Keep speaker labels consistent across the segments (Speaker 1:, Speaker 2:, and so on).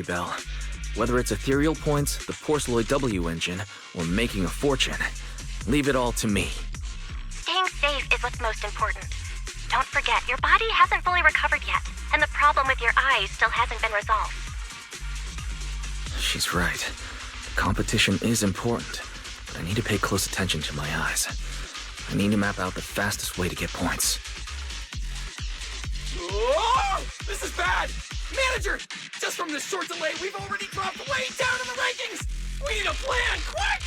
Speaker 1: Belle. Whether it's ethereal points, the Porceloid W engine, or making a fortune, leave it all to me.
Speaker 2: Staying safe is what's most important. Don't forget, your body hasn't fully recovered yet, and the problem with your eyes still hasn't been resolved.
Speaker 1: She's right. The competition is important, but I need to pay close attention to my eyes. I need to map out the fastest way to get points.
Speaker 3: Oh, this is bad! Manager! Just from this short delay, we've already dropped way down in the rankings! We need a plan, quick!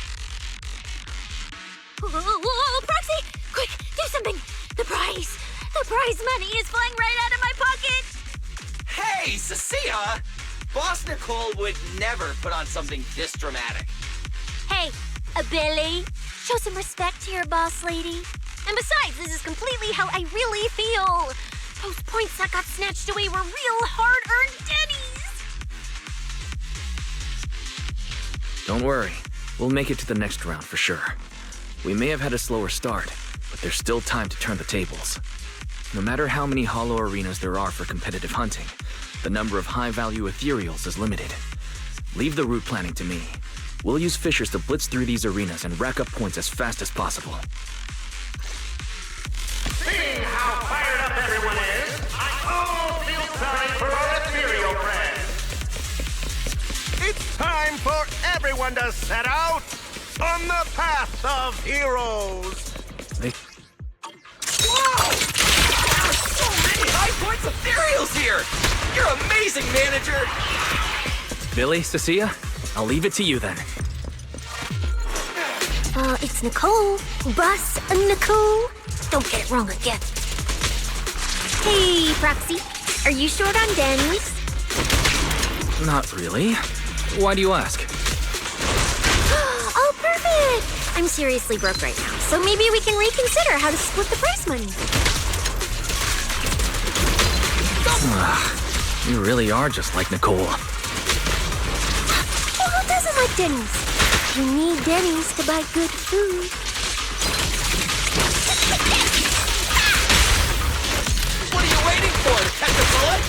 Speaker 2: Whoa, Proxy! Quick, do something! The prize money is flying right out of my pocket!
Speaker 3: Hey, Cissia! Boss Nicole would never put on something this dramatic.
Speaker 2: Hey, Billy, show some respect to your boss lady. And besides, this is completely how I really feel. Those points that got snatched away were real hard-earned dennies.
Speaker 1: Don't worry. We'll make it to the next round for sure. We may have had a slower start, but there's still time to turn the tables. No matter how many hollow arenas there are for competitive hunting, the number of high-value ethereals is limited. Leave the route planning to me. We'll use fishers to blitz through these arenas and rack up points as fast as possible.
Speaker 4: Seeing how fired up everyone is, I almost feel sorry for our ethereal friends. It's time for everyone to set out on the path of heroes.
Speaker 3: Whoa! There are so many high points ethereals here! You're amazing, manager!
Speaker 1: Billy, Cissia, I'll leave it to you then.
Speaker 2: It's Nicole. Boss Nicole. Don't get it wrong again. Hey, Proxy. Are you short on Danny's?
Speaker 1: Not really. Why do you ask?
Speaker 2: Oh, perfect! I'm seriously broke right now, so maybe we can reconsider how to split the prize money.
Speaker 1: You really are just like Nicole.
Speaker 2: Well, who doesn't like Denny's? You need Denny's to buy good food.
Speaker 3: What are you waiting for, to catch a bullet?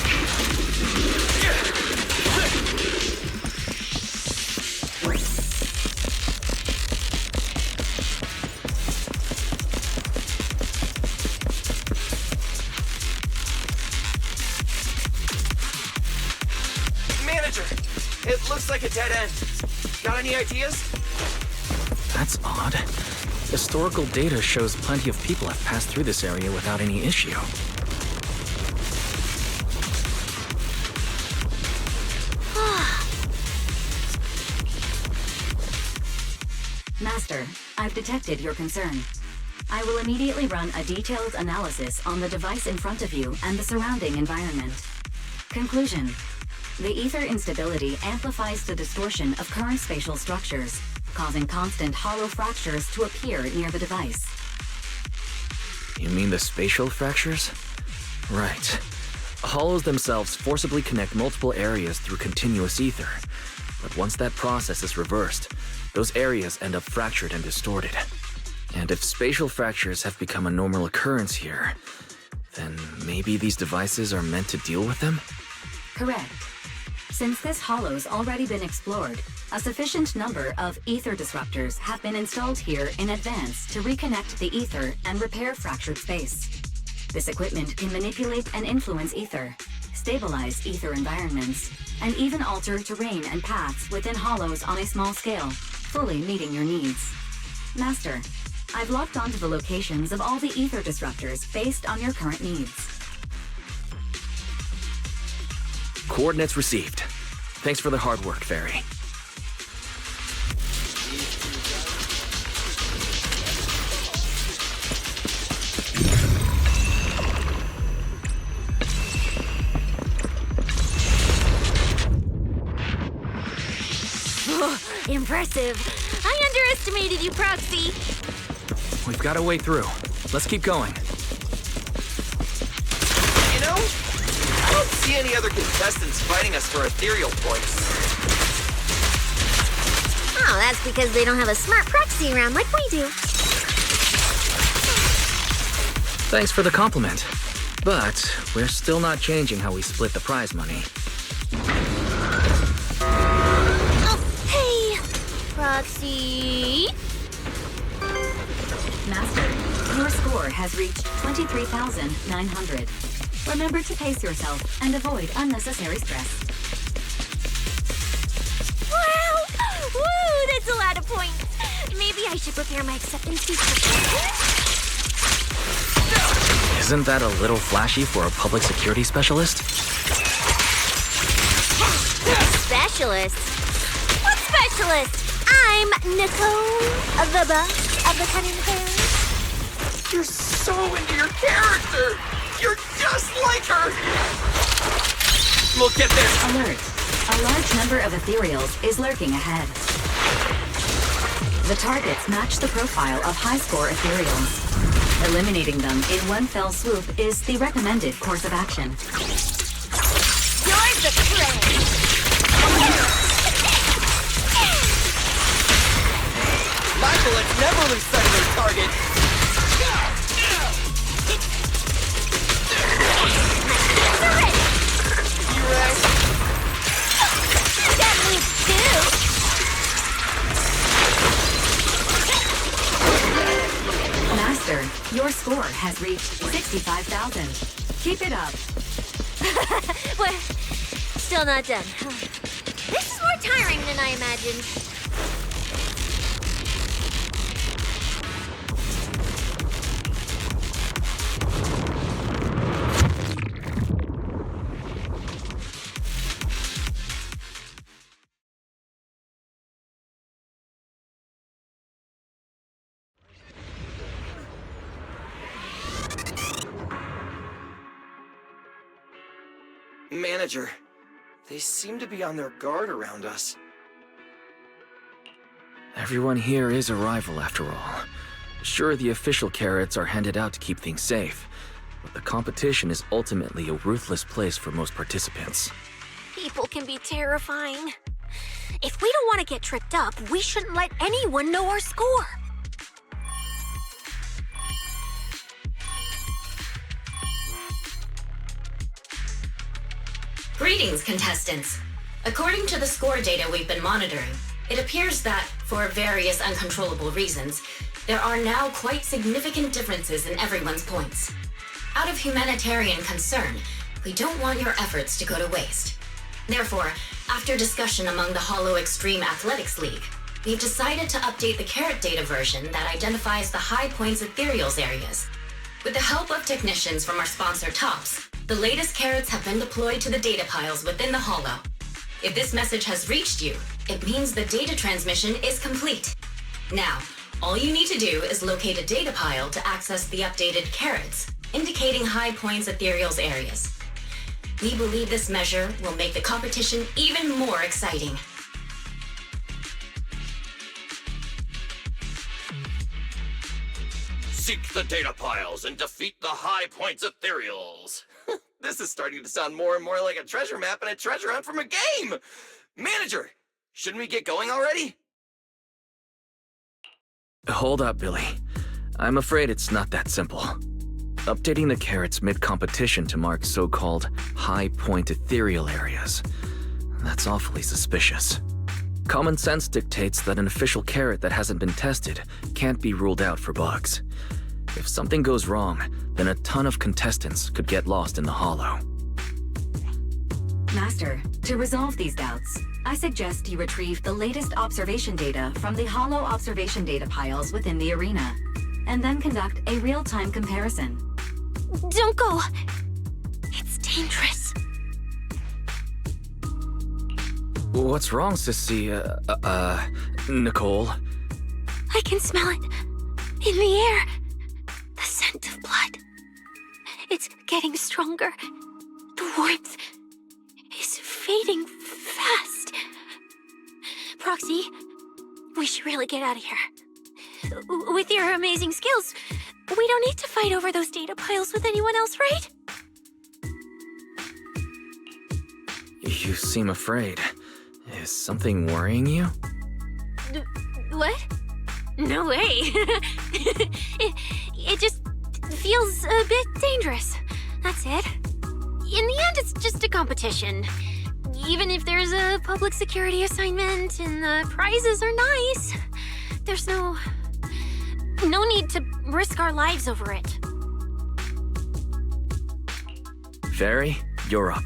Speaker 3: Manager, it looks like a dead end. Got any ideas?
Speaker 1: That's odd. Historical data shows plenty of people have passed through this area without any issue.
Speaker 5: Master, I've detected your concern. I will immediately run a detailed analysis on the device in front of you and the surrounding environment. Conclusion. The ether instability amplifies the distortion of current spatial structures, causing constant hollow fractures to appear near the device.
Speaker 1: You mean the spatial fractures? Right. Hollows themselves forcibly connect multiple areas through continuous ether. But once that process is reversed, those areas end up fractured and distorted. And if spatial fractures have become a normal occurrence here, then maybe these devices are meant to deal with them?
Speaker 5: Correct. Since this hollow's already been explored, a sufficient number of ether disruptors have been installed here in advance to reconnect the ether and repair fractured space. This equipment can manipulate and influence ether, stabilize ether environments, and even alter terrain and paths within hollows on a small scale, fully meeting your needs. Master, I've locked onto the locations of all the ether disruptors based on your current needs.
Speaker 1: Coordinates received. Thanks for the hard work, Fairy.
Speaker 2: Oh, impressive. I underestimated you, Proxy.
Speaker 1: We've got a way through. Let's keep going.
Speaker 3: You know, I don't see any other contestants fighting us for ethereal points.
Speaker 2: Oh, that's because they don't have a smart Proxy around like we do.
Speaker 1: Thanks for the compliment. But we're still not changing how we split the prize money.
Speaker 5: reached 23,900. Remember to pace yourself and avoid unnecessary stress.
Speaker 2: Wow! Woo! That's a lot of points. Maybe I should prepare my acceptance speech.
Speaker 1: Isn't that a little flashy for a public security specialist?
Speaker 2: Specialist? What specialist? I'm Nicole, the boss of the Cunning Fairy.
Speaker 3: You're so into your character! You're just like her! Look at this!
Speaker 5: Alert. A large number of ethereals is lurking ahead. The targets match the profile of high-score ethereals. Eliminating them in one fell swoop is the recommended course of action.
Speaker 2: You're the prey.
Speaker 3: My bullets never lose sight of their target! You right?
Speaker 2: That means two.
Speaker 5: Master, your score has reached 65,000. Keep it up.
Speaker 2: We're still not done. This is more tiring than I imagined.
Speaker 3: Manager, they seem to be on their guard around us.
Speaker 1: Everyone here is a rival, after all. Sure, the official carrots are handed out to keep things safe, but the competition is ultimately a ruthless place for most participants.
Speaker 2: People can be terrifying. If we don't want to get tripped up, we shouldn't let anyone know our score.
Speaker 6: Greetings, contestants. According to the score data we've been monitoring, it appears that, for various uncontrollable reasons, there are now quite significant differences in everyone's points. Out of humanitarian concern, we don't want your efforts to go to waste. Therefore, after discussion among the Hollow Extreme Athletics League, we've decided to update the carrot data version that identifies the high points ethereals areas. With the help of technicians from our sponsor TOPS, the latest carrots have been deployed to the data piles within the Hollow. If this message has reached you, it means the data transmission is complete. Now, all you need to do is locate a data pile to access the updated carrots, indicating high points ethereals areas. We believe this measure will make the competition even more exciting.
Speaker 3: Seek the data piles and defeat the high points ethereals. This is starting to sound more and more like a treasure map and a treasure hunt from a game! Manager, shouldn't we get going already?
Speaker 1: Hold up, Billy. I'm afraid it's not that simple. Updating the carrots mid-competition to mark so-called high-point ethereal areas. That's awfully suspicious. Common sense dictates that an official carrot that hasn't been tested can't be ruled out for bugs. If something goes wrong, then a ton of contestants could get lost in the Hollow.
Speaker 5: Master, to resolve these doubts, I suggest you retrieve the latest observation data from the Hollow observation data piles within the arena, and then conduct a real-time comparison.
Speaker 2: Don't go. It's dangerous.
Speaker 1: What's wrong, Cissia? Nicole?
Speaker 2: I can smell it. In the air. The scent of blood. It's getting stronger. The warmth is fading fast. Proxy, we should really get out of here. With your amazing skills, we don't need to fight over those data piles with anyone else, right?
Speaker 1: You seem afraid. Is something worrying you?
Speaker 2: What? No way. it just feels a bit dangerous. That's it. In the end, it's just a competition. Even if there's a public security assignment and the prizes are nice, there's no need to risk our lives over it.
Speaker 1: Fairy, you're up.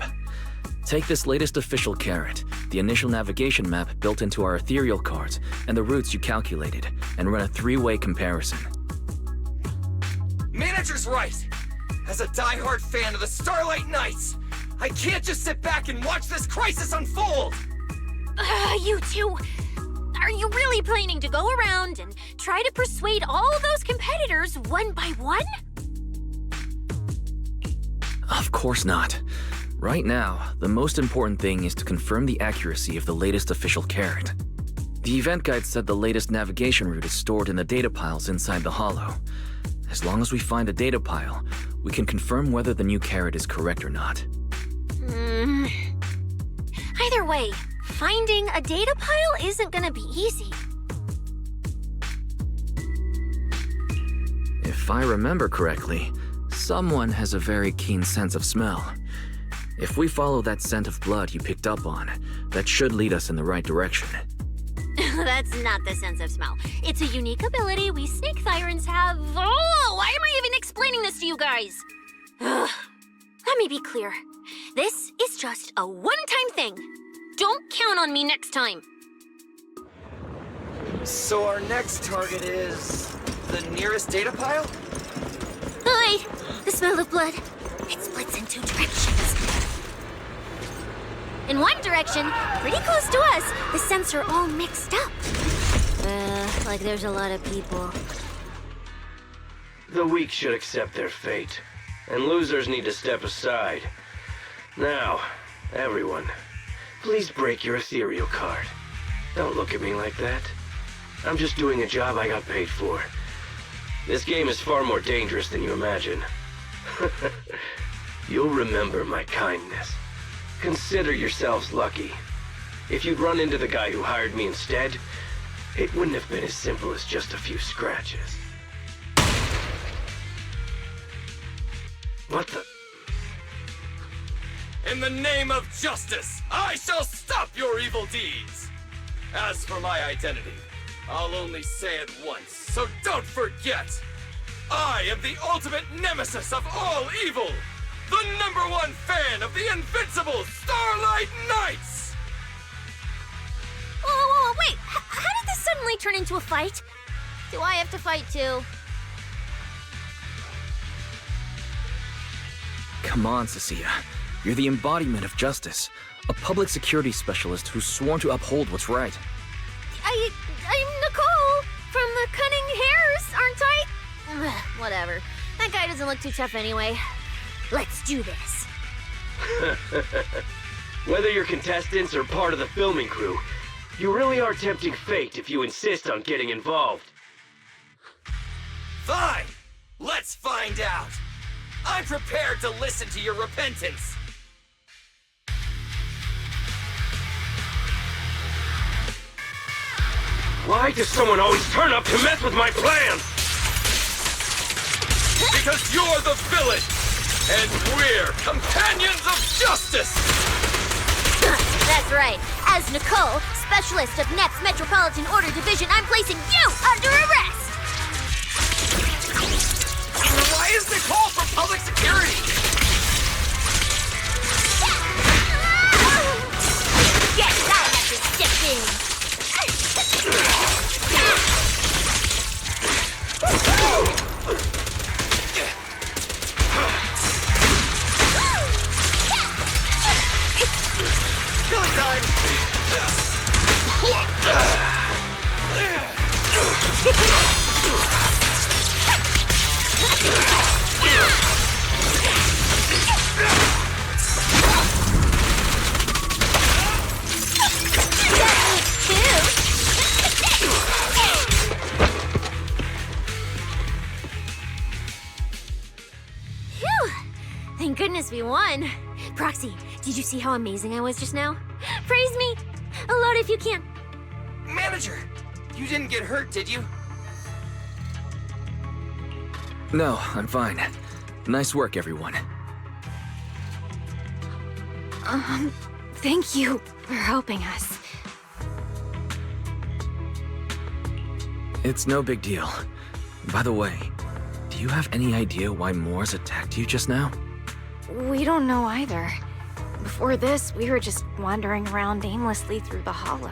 Speaker 1: Take this latest official carrot, the initial navigation map built into our ethereal cards, and the routes you calculated, and run a three-way comparison.
Speaker 3: Manager's right! As a die-hard fan of the Starlight Knights, I can't just sit back and watch this crisis unfold!
Speaker 2: You two, are you really planning to go around and try to persuade all those competitors one by one?
Speaker 1: Of course not. Right now, the most important thing is to confirm the accuracy of the latest official carrot. The event guide said the latest navigation route is stored in the data piles inside the hollow. As long as we find a data pile, we can confirm whether the new carrot is correct or not.
Speaker 2: Either way, finding a data pile isn't gonna be easy.
Speaker 1: If I remember correctly, someone has a very keen sense of smell. If we follow that scent of blood you picked up on, that should lead us in the right direction.
Speaker 2: That's not the sense of smell. It's a unique ability we snake sirens have. Oh, why am I even explaining this to you guys? Ugh. Let me be clear. This is just a one-time thing. Don't count on me next time.
Speaker 3: So our next target is the nearest data pile?
Speaker 2: Wait, the smell of blood. It splits in two directions. In one direction, pretty close to us, the scents are all mixed up. Like there's a lot of people.
Speaker 7: The weak should accept their fate, and losers need to step aside. Now, everyone, please break your ethereal card. Don't look at me like that. I'm just doing a job I got paid for. This game is far more dangerous than you imagine. You'll remember my kindness. Consider yourselves lucky. If you'd run into the guy who hired me instead, it wouldn't have been as simple as just a few scratches. What the?
Speaker 3: In the name of justice, I shall stop your evil deeds! As for my identity, I'll only say it once, so don't forget! I am the ultimate nemesis of all evil! The #1 fan of the invincible Starlight Knights!
Speaker 2: Whoa, wait! How did this suddenly turn into a fight? Do I have to fight too?
Speaker 1: Come on, Cissia. You're the embodiment of justice. A public security specialist who's sworn to uphold what's right.
Speaker 2: I'm Nicole from the Cunning Hairs, aren't I? Ugh, whatever. That guy doesn't look too tough anyway. Let's do this.
Speaker 7: Whether you're contestants or part of the filming crew, you really are tempting fate if you insist on getting involved.
Speaker 3: Fine! Let's find out! I'm prepared to listen to your repentance!
Speaker 7: Why does someone always turn up to mess with my plans?
Speaker 3: Because you're the villain! And we're companions of justice!
Speaker 2: That's right. As Nicole, specialist of NEP's Metropolitan Order Division, I'm placing you under arrest!
Speaker 3: Why is Nicole for public security?
Speaker 2: Yes, I have to step in!
Speaker 3: Killing time!
Speaker 2: Phew! Thank goodness we won. Proxy, did you see how amazing I was just now? Praise me! A lot if you can.
Speaker 3: Manager, you didn't get hurt, did you?
Speaker 1: No, I'm fine. Nice work, everyone.
Speaker 2: Thank you for helping us.
Speaker 1: It's no big deal. By the way, do you have any idea why Moors attacked you just now?
Speaker 8: We don't know either. Before this, we were just wandering around aimlessly through the Hollow.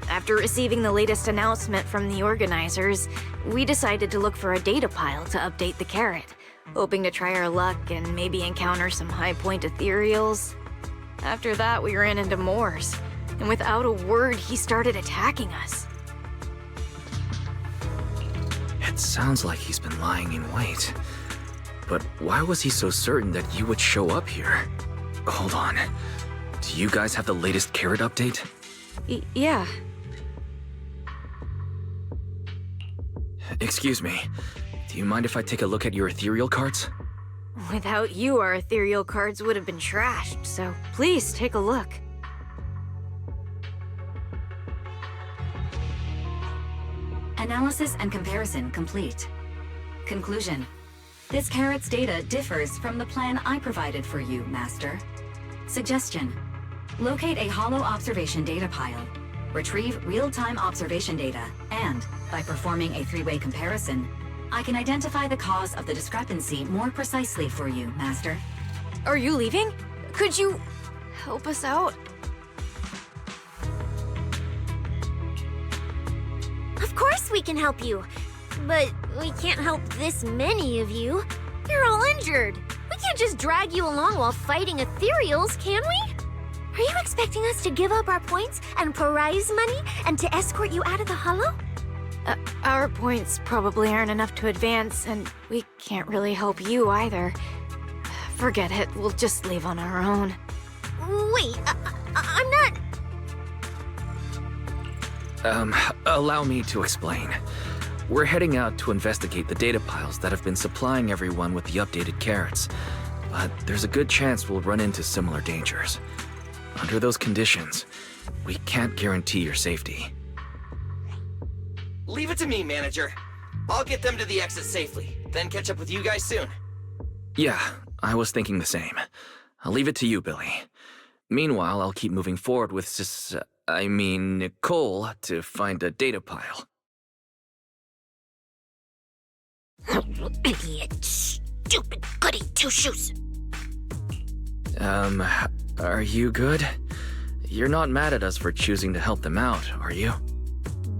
Speaker 8: After receiving the latest announcement from the organizers, we decided to look for a data pile to update the carrot, hoping to try our luck and maybe encounter some high-point ethereals. After that, we ran into Moors, and without a word, he started attacking us.
Speaker 1: It sounds like he's been lying in wait. But why was he so certain that you would show up here? Hold on. Do you guys have the latest carrot update?
Speaker 8: Yeah.
Speaker 1: Excuse me. Do you mind if I take a look at your ethereal cards?
Speaker 8: Without you, our ethereal cards would have been trashed, so please take a look.
Speaker 5: Analysis and comparison complete. Conclusion. This carrot's data differs from the plan I provided for you, Master. Suggestion. Locate a hollow observation data pile. Retrieve real-time observation data, and, by performing a three-way comparison, I can identify the cause of the discrepancy more precisely for you, Master.
Speaker 8: Are you leaving? Could you help us out?
Speaker 2: Of course we can help you. But we can't help this many of you. You're all injured. We can't just drag you along while fighting ethereals, can we? Are you expecting us to give up our points and prize money and to escort you out of the Hollow?
Speaker 8: Our points probably aren't enough to advance, and we can't really help you either. Forget it, we'll just leave on our own.
Speaker 2: Wait, I'm not...
Speaker 1: Allow me to explain. We're heading out to investigate the data piles that have been supplying everyone with the updated carrots. But there's a good chance we'll run into similar dangers. Under those conditions, we can't guarantee your safety.
Speaker 3: Leave it to me, manager. I'll get them to the exit safely, then catch up with you guys soon.
Speaker 1: Yeah, I was thinking the same. I'll leave it to you, Billy. Meanwhile, I'll keep moving forward with Nicole to find a data pile.
Speaker 2: Idiot. Stupid goody two-shoes.
Speaker 1: Are you good? You're not mad at us for choosing to help them out, are you?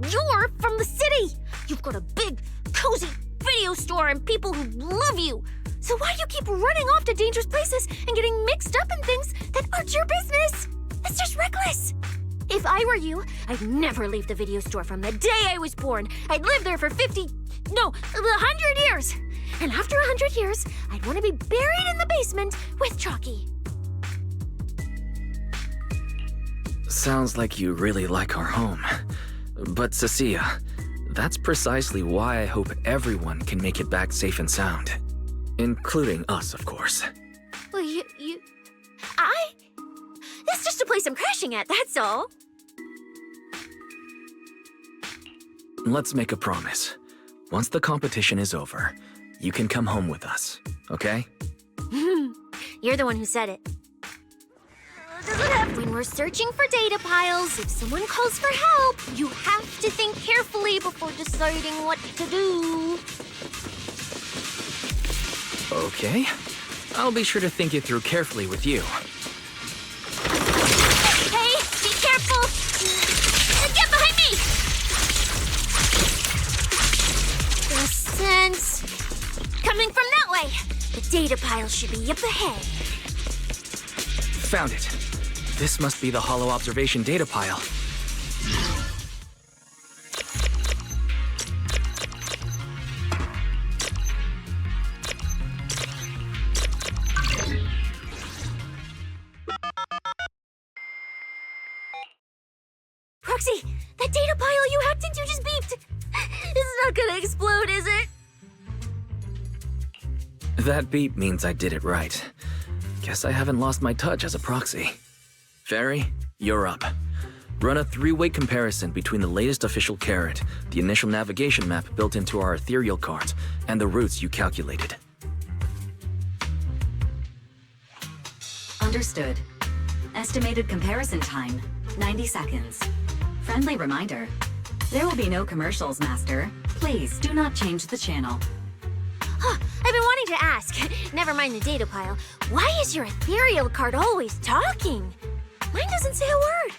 Speaker 2: You're from the city. You've got a big, cozy video store and people who love you. So why do you keep running off to dangerous places and getting mixed up in things that aren't your business? It's just reckless. If I were you, I'd never leave the video store from the day I was born. I'd live there for 100 years. And after 100 years, I'd want to be buried in the basement with Chalky.
Speaker 1: Sounds like you really like our home. But Cissia, that's precisely why I hope everyone can make it back safe and sound. Including us, of course.
Speaker 2: Well, It's just a place I'm crashing at, that's all.
Speaker 1: Let's make a promise. Once the competition is over, you can come home with us, okay?
Speaker 2: You're the one who said it. When we're searching for data piles, if someone calls for help, you have to think carefully before deciding what to do.
Speaker 1: Okay. I'll be sure to think it through carefully with you.
Speaker 2: Hey, be careful! Get behind me! There's sense coming from that way. The data pile should be up ahead.
Speaker 1: Found it. This must be the hollow observation data pile.
Speaker 2: Proxy, that data pile you hacked into just beeped. It's not gonna explode, is it?
Speaker 1: That beep means I did it right. Guess I haven't lost my touch as a proxy. Fairy, you're up. Run a three-way comparison between the latest official carrot, the initial navigation map built into our ethereal cards, and the routes you calculated.
Speaker 5: Understood. Estimated comparison time, 90 seconds. Friendly reminder. There will be no commercials, Master. Please do not change the channel.
Speaker 2: I've been wanting to ask, never mind the data pile, why is your ethereal card always talking? Mine doesn't say a word.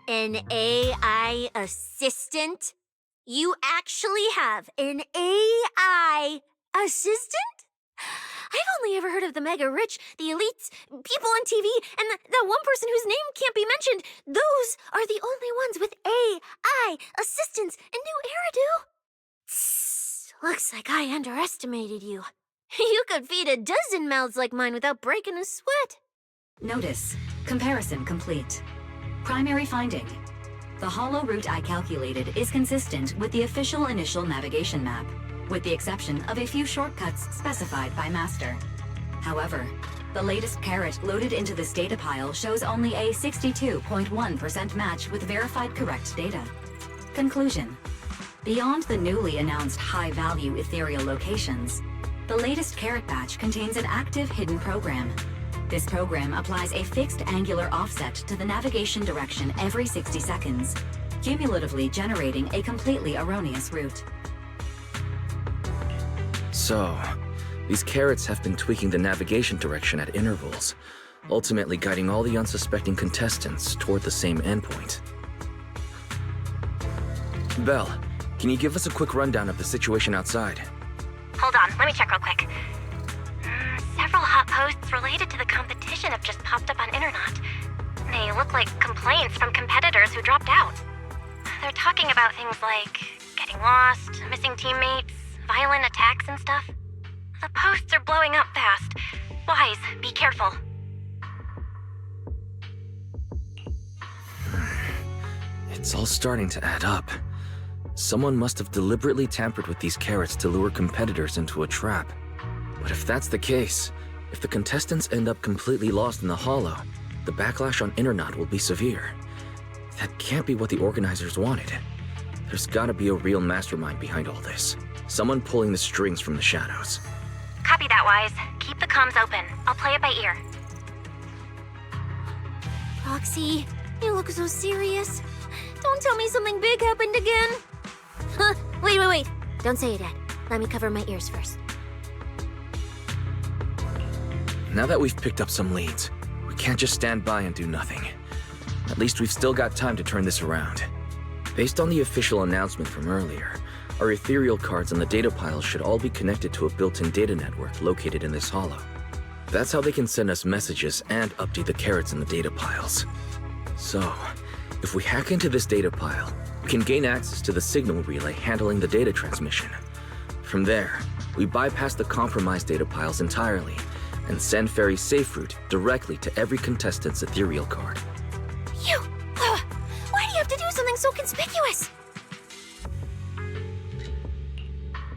Speaker 2: An AI assistant? You actually have an AI assistant? I've only ever heard of the mega rich, the elites, people on TV, and the one person whose name can't be mentioned. Those are the only ones with AI assistants and new Eridu. Tss, looks like I underestimated you. You could feed a dozen mouths like mine without breaking a sweat.
Speaker 5: Notice. Comparison complete. Primary finding. The hollow route I calculated is consistent with the official initial navigation map, with the exception of a few shortcuts specified by Master. However, the latest carrot loaded into this data pile shows only a 62.1% match with verified correct data. Conclusion. Beyond the newly announced high-value ethereal locations, the latest carrot batch contains an active hidden program. This program applies a fixed angular offset to the navigation direction every 60 seconds, cumulatively generating a completely erroneous route.
Speaker 1: So, these carrots have been tweaking the navigation direction at intervals, ultimately guiding all the unsuspecting contestants toward the same endpoint. Belle, can you give us a quick rundown of the situation outside?
Speaker 2: Hold on, let me check real quick. Several hot posts related to the competition have just popped up on Internet. They look like complaints from competitors who dropped out. They're talking about things like getting lost, missing teammates, violent attacks and stuff. The posts are blowing up fast. Wise, be careful.
Speaker 1: It's all starting to add up. Someone must have deliberately tampered with these carrots to lure competitors into a trap. But if that's the case, if the contestants end up completely lost in the hollow, the backlash on Internet will be severe. That can't be what the organizers wanted. There's gotta be a real mastermind behind all this. Someone pulling the strings from the shadows.
Speaker 2: Copy that, Wise. Keep the comms open. I'll play it by ear. Roxy, you look so serious. Don't tell me something big happened again. Huh, wait. Don't say it yet. Let me cover my ears first.
Speaker 1: Now that we've picked up some leads, we can't just stand by and do nothing. At least we've still got time to turn this around. Based on the official announcement from earlier, our ethereal cards and the data piles should all be connected to a built-in data network located in this hollow. That's how they can send us messages and update the carrots in the data piles. So, if we hack into this data pile, we can gain access to the signal relay handling the data transmission. From there, we bypass the compromised data piles entirely and send Fairy's safe route directly to every contestant's ethereal card.
Speaker 2: Why do you have to do something so conspicuous?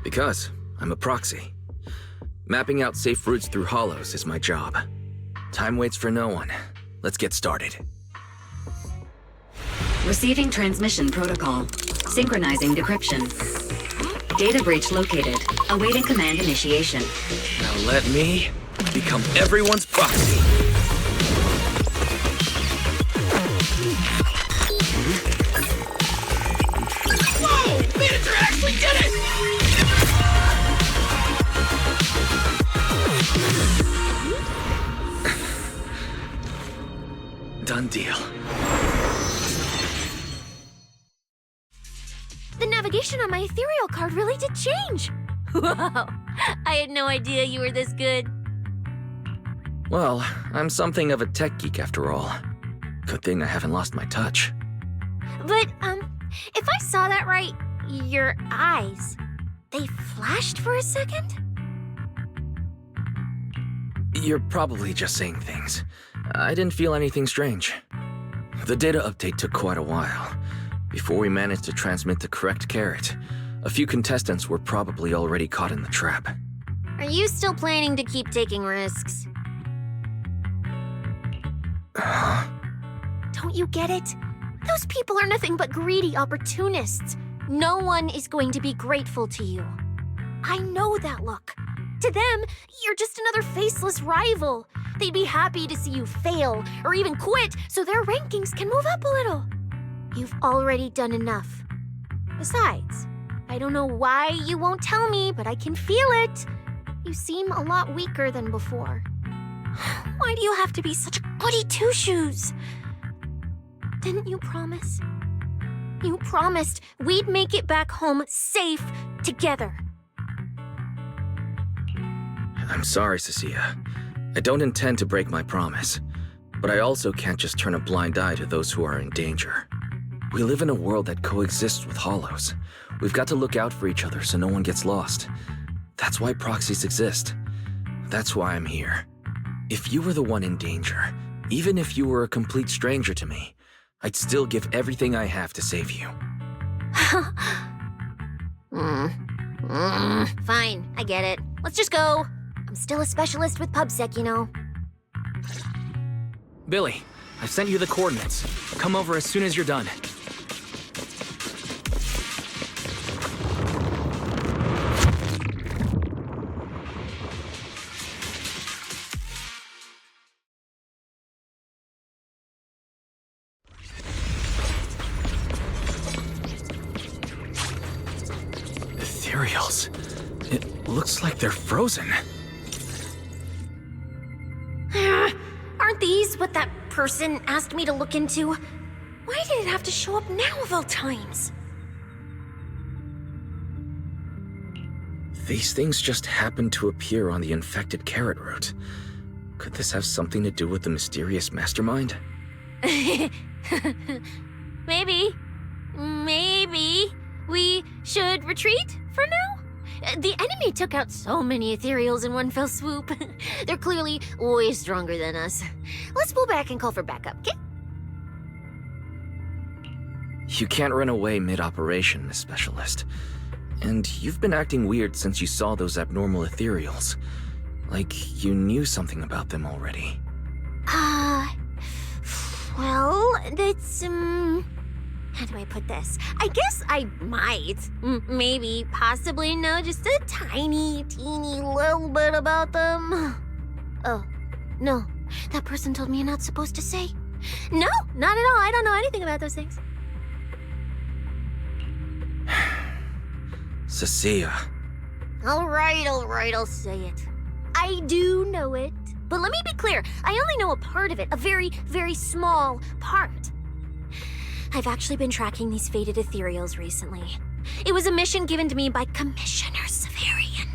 Speaker 1: Because I'm a proxy. Mapping out safe routes through hollows is my job. Time waits for no one. Let's get started.
Speaker 5: Receiving transmission protocol. Synchronizing decryption. Data breach located. Awaiting command initiation.
Speaker 1: Now let me become everyone's proxy.
Speaker 3: Whoa! Manager actually did it!
Speaker 1: Done deal.
Speaker 2: The navigation on my ethereal card really did change. Wow, I had no idea you were this good.
Speaker 1: Well, I'm something of a tech geek after all. Good thing I haven't lost my touch.
Speaker 2: But, if I saw that right, your eyes, they flashed for a second?
Speaker 1: You're probably just saying things. I didn't feel anything strange. The data update took quite a while. Before we managed to transmit the correct carrot, a few contestants were probably already caught in the trap.
Speaker 2: Are you still planning to keep taking risks?
Speaker 1: Huh?
Speaker 2: Don't you get it? Those people are nothing but greedy opportunists. No one is going to be grateful to you. I know that look. To them, you're just another faceless rival. They'd be happy to see you fail or even quit so their rankings can move up a little. You've already done enough. Besides, I don't know why you won't tell me, but I can feel it. You seem a lot weaker than before. Why do you have to be such a goody two-shoes? Didn't you promise? You promised we'd make it back home safe together.
Speaker 1: I'm sorry, Cissia. I don't intend to break my promise, but I also can't just turn a blind eye to those who are in danger. We live in a world that coexists with hollows. We've got to look out for each other so no one gets lost. That's why proxies exist. That's why I'm here. If you were the one in danger, even if you were a complete stranger to me, I'd still give everything I have to save you.
Speaker 2: Fine, I get it. Let's just go. I'm still a specialist with PubSec, you know.
Speaker 1: Billy, I've sent you the coordinates. Come over as soon as you're done. Ethereals. It looks like they're frozen.
Speaker 2: Aren't these what that person asked me to look into? Why did it have to show up now of all times?
Speaker 1: These things just happened to appear on the infected carrot root. Could this have something to do with the mysterious mastermind?
Speaker 2: Maybe. Maybe we should retreat for now? The enemy took out so many ethereals in one fell swoop. They're clearly way stronger than us. Let's pull back and call for backup, okay?
Speaker 1: You can't run away mid-operation, Miss Specialist. And you've been acting weird since you saw those abnormal ethereals. Like you knew something about them already.
Speaker 2: Well, that's, how do I put this? I guess I might, maybe, possibly know just a tiny, teeny little bit about them. Oh, no. That person told me you're not supposed to say. No, not at all. I don't know anything about those things.
Speaker 1: Cissia.
Speaker 2: All right, I'll say it. I do know it. But let me be clear, I only know a part of it, a very, very small part. I've actually been tracking these faded ethereals recently. It was a mission given to me by Commissioner Severian,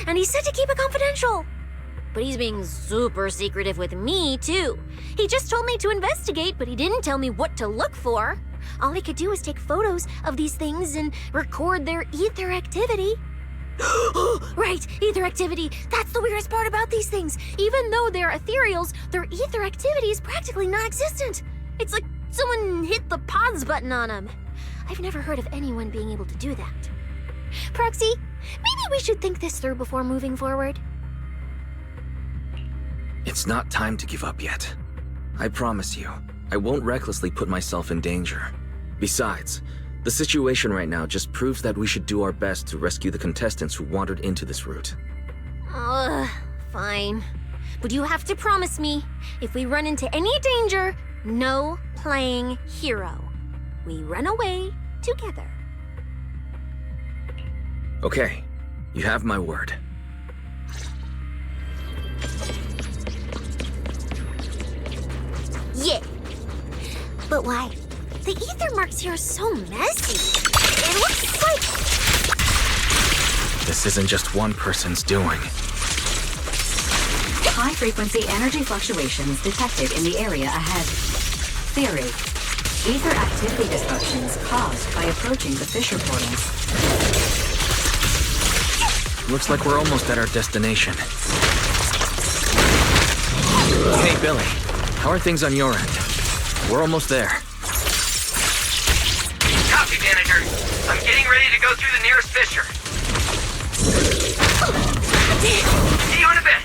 Speaker 2: and he said to keep it confidential. But he's being super secretive with me, too. He just told me to investigate, but he didn't tell me what to look for. All he could do was take photos of these things and record their ether activity. Right, ether activity. That's the weirdest part about these things. Even though they're ethereals, their ether activity is practically non-existent. It's like someone hit the pause button on them. I've never heard of anyone being able to do that. Proxy, maybe we should think this through before moving forward.
Speaker 1: It's not time to give up yet. I promise you, I won't recklessly put myself in danger. Besides, the situation right now just proves that we should do our best to rescue the contestants who wandered into this route.
Speaker 2: Fine. But you have to promise me, if we run into any danger, no playing hero. We run away together.
Speaker 1: Okay, you have my word.
Speaker 2: Yeah. But why? The ether marks here are so messy. It looks like...
Speaker 1: This isn't just one person's doing.
Speaker 5: High-frequency energy fluctuations detected in the area ahead. Theory: ether activity disruptions caused by approaching the fissure portals.
Speaker 1: Looks like we're almost at our destination. Hey, Billy. How are things on your end? We're almost there.
Speaker 4: Copy, manager. I'm getting ready to go through the nearest fissure. See you in a bit.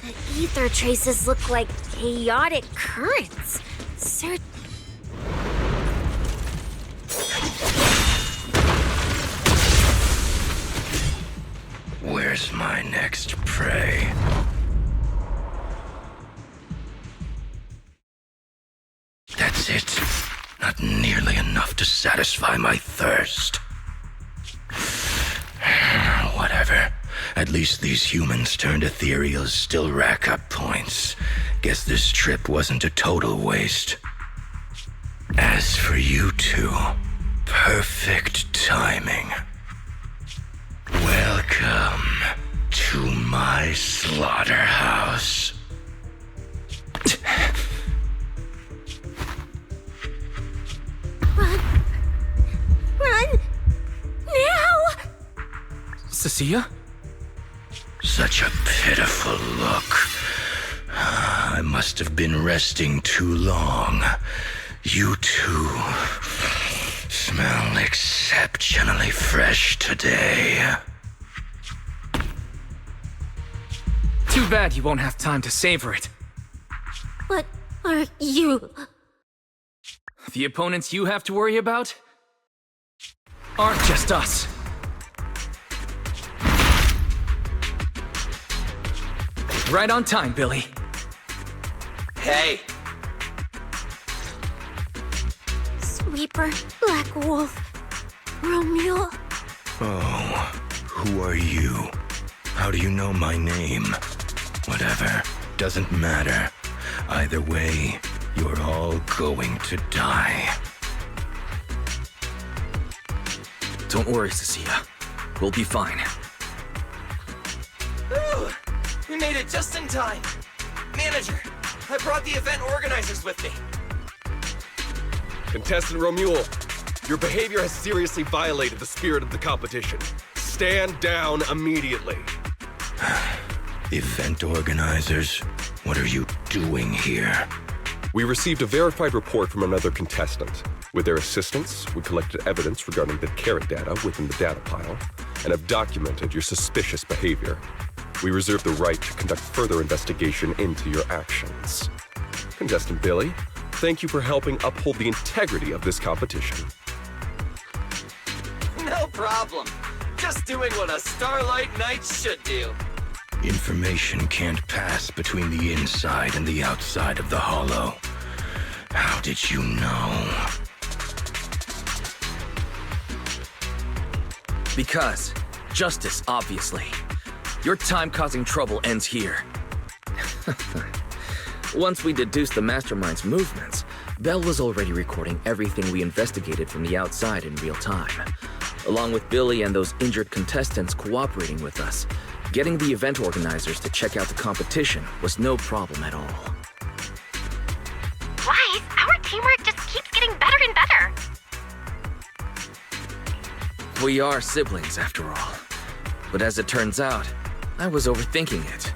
Speaker 2: The ether traces look like chaotic currents.
Speaker 7: Where's my next prey? That's it. Not nearly enough to satisfy my thirst. Whatever. At least these humans turned ethereals still rack up points. Guess this trip wasn't a total waste. As for you two, perfect timing. Welcome to my slaughterhouse.
Speaker 2: Run! Now!
Speaker 1: Cissia?
Speaker 7: Such a pitiful look. I must have been resting too long. You two smell exceptionally fresh today.
Speaker 1: Too bad you won't have time to savor it.
Speaker 2: What are you?
Speaker 1: The opponents you have to worry about aren't just us. Right on time, Billy.
Speaker 3: Hey,
Speaker 2: Sweeper, Black Wolf, Romule.
Speaker 7: Oh, who are you? How do you know my name? Whatever, doesn't matter. Either way, you're all going to die.
Speaker 1: Don't worry, Cissia. We'll be fine.
Speaker 3: Ooh, we made it just in time. Manager, I brought the event organizers with me.
Speaker 9: Contestant Romule, your behavior has seriously violated the spirit of the competition. Stand down immediately.
Speaker 7: Event organizers, what are you doing here?
Speaker 9: We received a verified report from another contestant. With their assistance, we collected evidence regarding the carrot data within the data pile and have documented your suspicious behavior. We reserve the right to conduct further investigation into your actions. Contestant Billy, thank you for helping uphold the integrity of this competition.
Speaker 3: No problem. Just doing what a Starlight Knight should do.
Speaker 7: Information can't pass between the inside and the outside of the hollow. How did you know?
Speaker 1: Because justice, obviously. Your time causing trouble ends here. Once we deduced the mastermind's movements, Bell was already recording everything we investigated from the outside in real time. Along with Billy and those injured contestants cooperating with us, getting the event organizers to check out the competition was no problem at all.
Speaker 8: Wise, our teamwork just keeps getting better and better.
Speaker 1: We are siblings, after all. But as it turns out, I was overthinking it.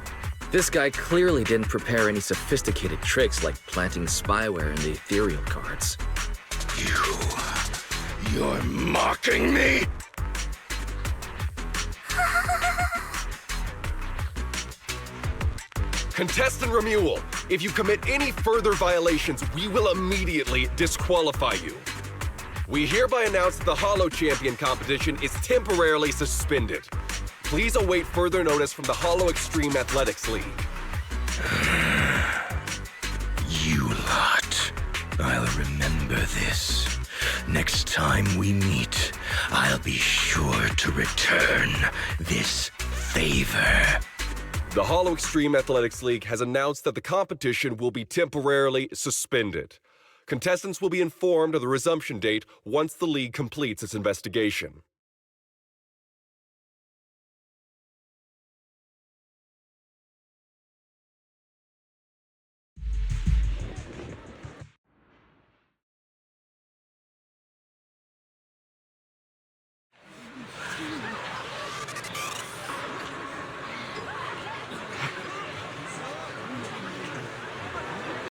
Speaker 1: This guy clearly didn't prepare any sophisticated tricks like planting spyware in the ethereal cards.
Speaker 7: You're mocking me?
Speaker 9: Contestant Romule, if you commit any further violations, we will immediately disqualify you. We hereby announce that the Hollow Champion competition is temporarily suspended. Please await further notice from the Hollow Extreme Athletics League.
Speaker 7: You lot. I'll remember this. Next time we meet, I'll be sure to return this favor.
Speaker 9: The Hollow Extreme Athletics League has announced that the competition will be temporarily suspended. Contestants will be informed of the resumption date once the league completes its investigation.